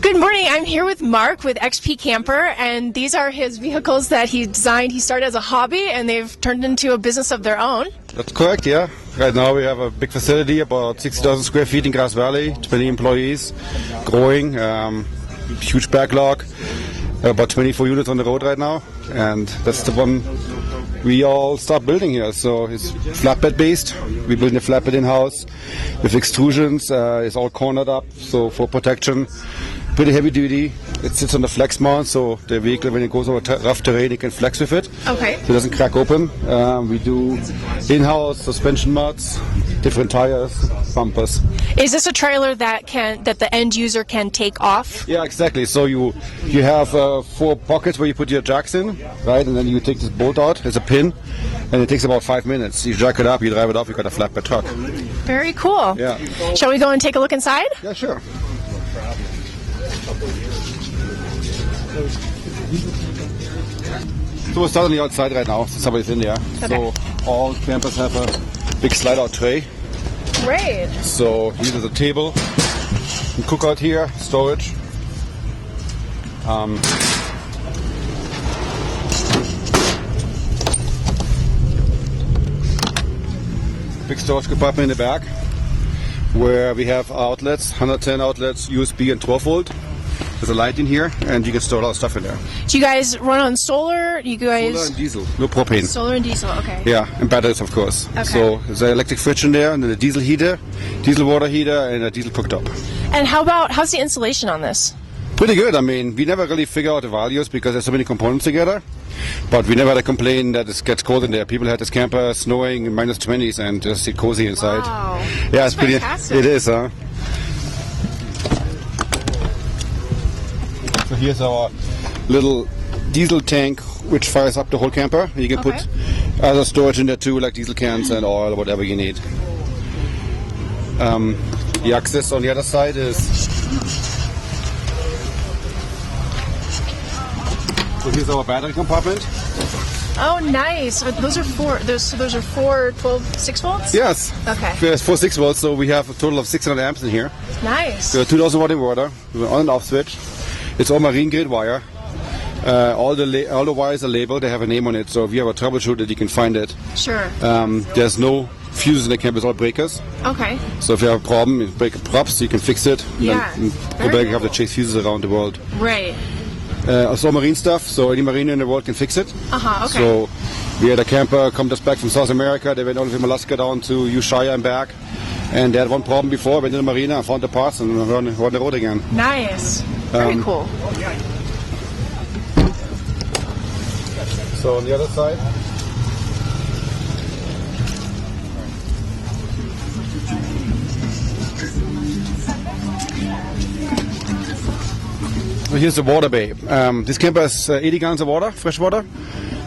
Good morning. I'm here with Mark with XP Camper, and these are his vehicles that he designed. He started as a hobby, and they've turned into a business of their own. That's correct, yeah. Right now we have a big facility, about 60,000 square feet in Grass Valley, 20 employees, growing, huge backlog, about 24 units on the road right now, and that's the one we all start building here. So it's flatbed based. We build a flatbed in-house with extrusions. It's all cornered up, so for protection. Pretty heavy duty. It sits on the flex mount, so the vehicle, when it goes over rough terrain, it can flex with it. Okay. So it doesn't crack open. We do in-house suspension mods, different tires, bumpers. Is this a trailer that the end user can take off? Yeah, exactly. So you have 4 pockets where you put your jacks in, right? And then you take this bolt out as a pin, and it takes about 5 minutes. You jack it up, you drive it off, you got a flatbed truck. Very cool. Yeah. Shall we go and take a look inside? Yeah, sure. So we're starting on the outside right now, so somebody's in there. Okay. So all campers have a big slide-out tray. Great. So here's a table, and cookout here, storage. Big storage compartment in the back, where we have outlets, 110 outlets, USB and 12 volt. There's a light in here, and you can store a lot of stuff in there. Do you guys run on solar? You guys Solar and diesel, no propane. Solar and diesel, okay. Yeah, and batteries, of course. Okay. So there's an electric fridge in there, and then a diesel heater, diesel water heater, and a diesel cooktop. And how's the installation on this? Pretty good. I mean, we never really figure out the values because there's so many components together. But we never had a complaint that it gets cold in there. People had this camper snowing in minus 20s and just sit cozy inside. Wow. Yeah, it's pretty. Fantastic. It is, huh? So here's our little diesel tank, which fires up the whole camper. You can put other storage in there too, like diesel cans and oil, whatever you need. The access on the other side is. So here's our battery compartment. Oh, nice. Those are four 12 6 volts? Yes. Okay. There's 4 6 volts, so we have a total of 600 amps in here. Nice. So 2000 watt inverter with an on and off switch. It's all marine grade wire. All the wires are labeled. They have a name on it. So if you have a troubleshoot, you can find it. Sure. There's no fuses in the camp. It's all breakers. Okay. So if you have a problem, you break a prop, so you can fix it. Yeah. And go back and have to chase fuses around the world. Right. It's all marine stuff, so any marine in the world can fix it. Okay. So we had a camper come just back from South America. They went all from Alaska down to Ushuaia and back. And they had one problem before, went in the marina and found the parts and were on the road again. Nice. Very cool. So on the other side. So here's the water bay. This camper has 80 gallons of water, fresh water.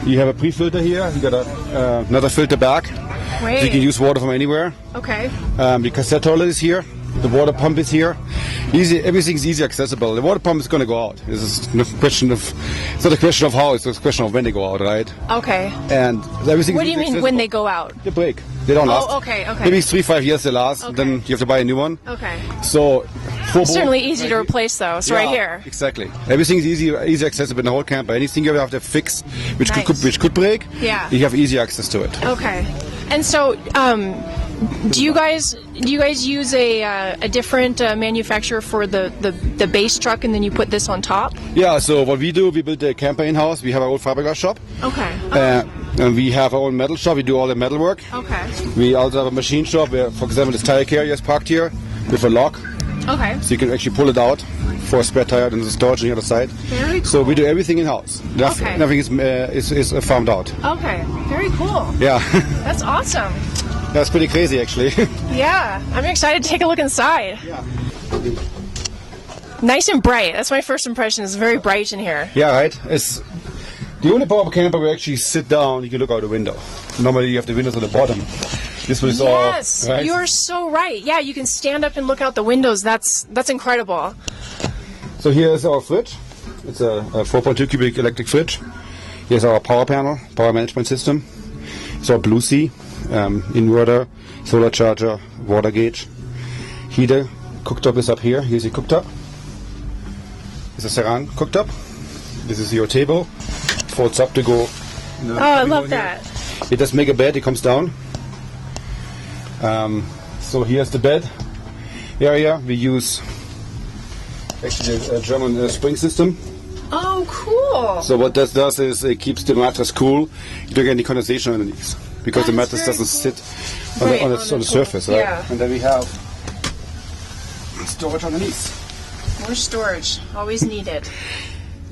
You have a pre-filter here. You got another filter back. Great. So you can use water from anywhere. Okay. The cassette toilet is here. The water pump is here. Everything's easy accessible. The water pump is going to go out. It's not a question of how. It's a question of when they go out, right? Okay. And everything. What do you mean when they go out? They break. They don't last. Oh, okay. Maybe 3-5 years they last. Okay. Then you have to buy a new one. Okay. So certainly easy to replace those. Yeah, right here. Exactly. Everything's easy accessible in the whole camper. Anything you have to fix, which could break. Yeah. You have easy access to it. Okay. And so, do you guys use a different manufacturer for the base truck, and then you put this on top? Yeah. So what we do, we build a camper in house. We have our own fiberglass shop. Okay. And we have our own metal shop. We do all the metal work. Okay. We also have a machine shop where, for example, this tire carrier is parked here with a lock. Okay. So you can actually pull it out for a spare tire and the storage on the other side. Very cool. So we do everything in house. Okay. Nothing is farmed out. Okay. Very cool. Yeah. That's awesome. That's pretty crazy, actually. Yeah. I'm excited to take a look inside. Yeah. Nice and bright. That's my first impression. It's very bright in here. Yeah, right. It's the only part of a camper where you actually sit down, you can look out the window. Normally you have the windows on the bottom. This was yes, all. Right? You're so right. Yeah, you can stand up and look out the windows. That's incredible. So here's our fridge. It's a 4.2 cubic electric fridge. Here's our power panel, power management system. It's our Blue Sea, inverter, solar charger, water gauge, heater. Cooktop is up here. Here's the cooktop. is a Saran cooktop. This is your table. Folds up to go. Oh, I love that. It does make a bed. It comes down. So here's the bed area. We use actually a German spring system. Oh, cool. So what this does is it keeps the mattress cool. You don't get any condensation underneath because the That is mattress very doesn't sit Right, on on the the surface, tool. right? Yeah. And then we have storage underneath. More storage. Always needed.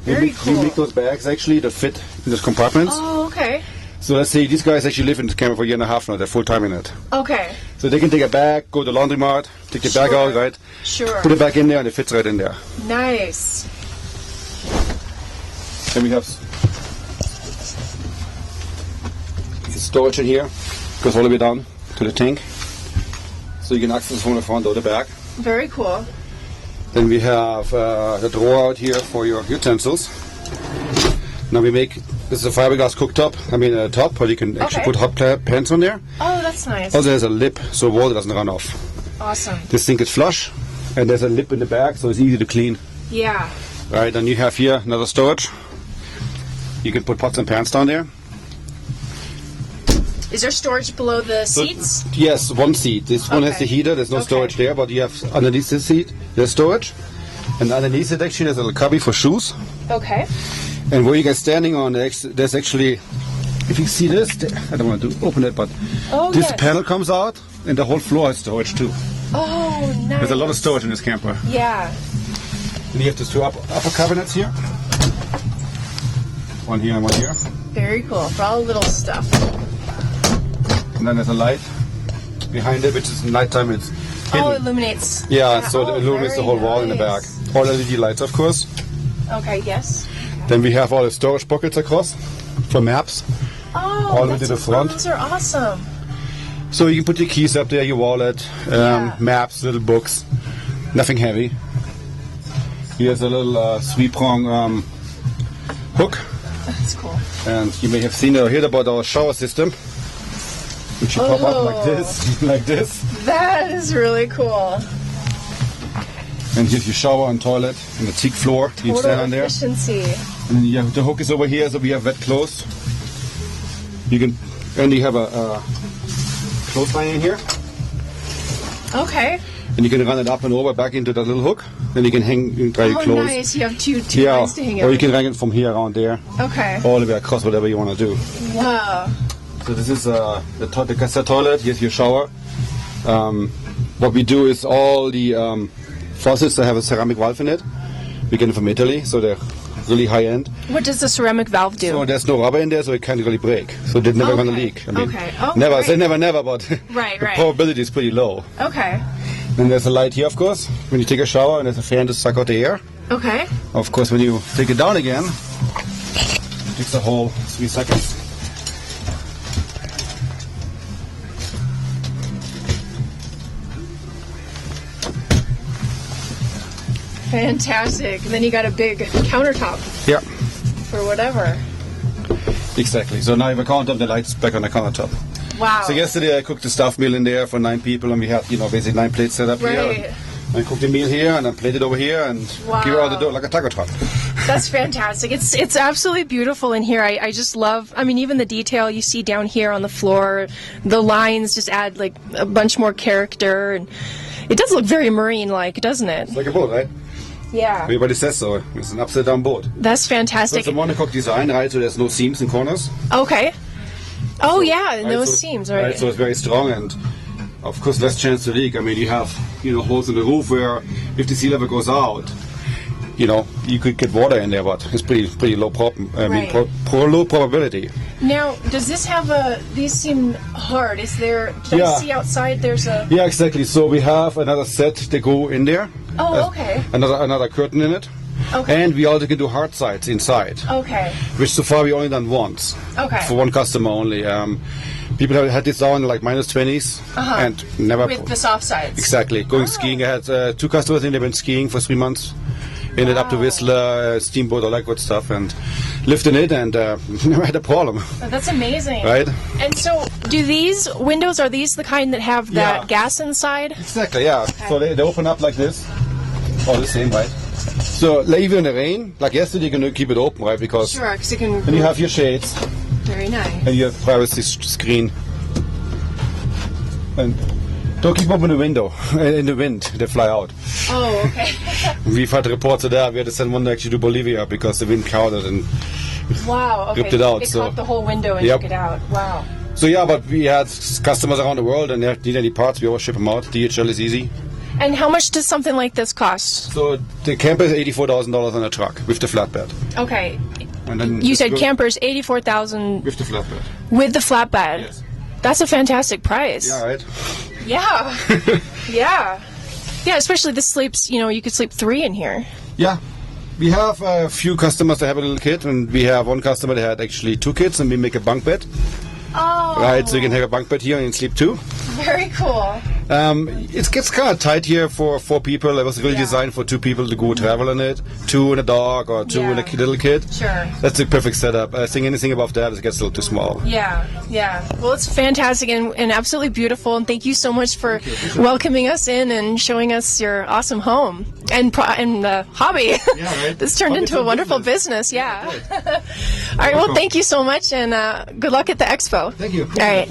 We Very make cool. those bags actually that fit in those compartments. Oh, okay. So let's say these guys actually live in this camper for a year and a half now. They're full time in it. Okay. So they can take a bag, go to the laundromat, take the bag Sure. out, right? Sure. Put it back in there, and it fits right in there. Nice. Then we have storage in here. Goes all the way down to the tank. So you can access from the front or the back. Very cool. Then we have the drawer out here for your utensils. Now this is a fiberglass cooktop. I mean a top where you can actually Okay. put hot pans on there. Oh, that's nice. Also there's a lip so water doesn't run off. Awesome. This thing is flush and there's a lip in the back so it's easy to clean. Yeah. Right, and you have here another storage. You can put pots and pans down there. Is there storage below the seats? Yes, one seat. This one has Okay. the heater. There's no Okay. storage there, but you have underneath the seat there's storage. And underneath it actually there's a little cubby for shoes. Okay. And where you guys standing on, there's actually, if you see this, I don't want to open it, but Oh, this yes. panel comes out and the whole floor has storage too. Oh, nice. There's a lot of storage in this camper. Yeah. And you have these two upper cabinets here. One here and one here. Very cool. For all the little stuff. And then there's a light behind it, which is nighttime. It's hidden. Oh, it illuminates. Yeah, so Oh, it illuminates the very whole wall in the back. nice. All LED lights, of course. Okay, yes. Then we have all the storage pockets across for maps. Oh, All the way to the front. Those are awesome. So you can put your keys up there, your wallet, Yeah. maps, little books. Nothing heavy. Here's a little three-prong hook. That's cool. And you may have seen or heard about our shower system. Which you pop up like this, like this. That is really cool. And here's your shower and toilet and the teak floor. You can stand on there. Efficiency. And then you have, the hook is over here, so we have wet clothes. You can, and you have a clothesline in here. Okay. And you can run it up and over back into that little hook. Then you can dry your Oh, clothes. nice. You have two Yeah, lines to hang or you out. can run it from here around there, Okay. all the way across, whatever you want to do. Wow. So this is the cassette toilet. Here's your shower. What we do is all the faucets that have a ceramic valve in it. We get them from Italy, so they're really high end. What does the ceramic valve do? So there's no rubber in there, so it can't really break. So they're never gonna Okay. leak. I mean, Okay. Oh, never. I say great. never, but Right, the right. probability is pretty low. Okay. Then there's a light here, of course, when you take a shower, and there's a fan to suck out the air. Okay. Of course, when you take it down again, it takes a whole 3 seconds. Fantastic. And then you got a big countertop Yeah, for whatever. exactly. So now you have a countertop, the light's back on the countertop. Wow. So yesterday I cooked a stuffed meal in there for 9 people, and we had, basically 9 plates set up here. Right. And I cooked the meal here, and I plated over here, and Wow. give it out the door like a taco truck. That's fantastic. It's absolutely beautiful in here. I just love, even the detail you see down here on the floor, the lines just add like a bunch more character, and it does look very marine-like, doesn't it? It's like a boat, right? Yeah. Everybody says so. It's an upside-down boat. That's So fantastic. it's a monocoque design, right? So there's no seams and corners. Okay. Oh yeah, and Right, those so- seams, right? So it's very strong, and of course less chance to leak. I mean, you have holes in the roof where if the sea level goes out, you could get water in there, but it's pretty low low probability. Now, does this have these seem hard? Is there, did I Yeah. see outside there's a, Yeah, exactly. So we have another set to go in there. Oh, okay. Another curtain in it. Okay. And we also can do hard sides inside, okay, which so far we only done once. Okay. For one customer only. People have had this down like minus 20s and never. with the soft sides. Exactly. Going skiing. I had 2 customers in. They've been skiing for 3 months. Ended up to Wow. Whistler, steamboat, all that good stuff, and lived in it, and never had a problem. That's amazing. Right? And so, do these windows, are these the kind that have that Yeah. gas inside? Exactly. Yeah. So they open up like this. All the same, right? So even in the rain, like yesterday, you can keep it open, right? Because Sure, because it can. then you have your shades Very nice. and you have privacy screen. And don't keep open the window in the wind; they fly out. Oh, okay. We've had reports of that. We had to send one actually to Bolivia because the wind clouded and. Wow. Okay. Ripped it out, It so- caught the whole window and Yep. took it out. Wow. So yeah, but we had customers around the world and they need any parts, we always ship them out. DHL is easy. And how much does something like this cost? So the camper is $84,000 on a truck with the flatbed. Okay. And then You it's said good campers 84,000 with the flatbed. with the flatbed. Yes. That's a fantastic price. Yeah, right. Yeah. Yeah. Yeah, especially the sleeps, you could sleep 3 in here. Yeah. We have a few customers that have a little kid, and we have one customer that had actually 2 kids, and we make a bunk bed. Oh. Right, so you can have a bunk bed here and sleep 2. Very cool. It gets kind of tight here for 4 people. It was really Yeah. designed for 2 people to go travel in it. 2 and a dog or 2 and a Yeah. little kid. Sure. That's the perfect setup. I think anything above that, it gets a little too small. Yeah, yeah. Well, it's fantastic and absolutely beautiful. And thank you so much for welcoming us in and showing us your awesome home and hobby. Yeah, right. This turned Hobby into a turned wonderful business. business. Yeah. All right. Well, thank you so much and good luck at the expo. Thank you. All right.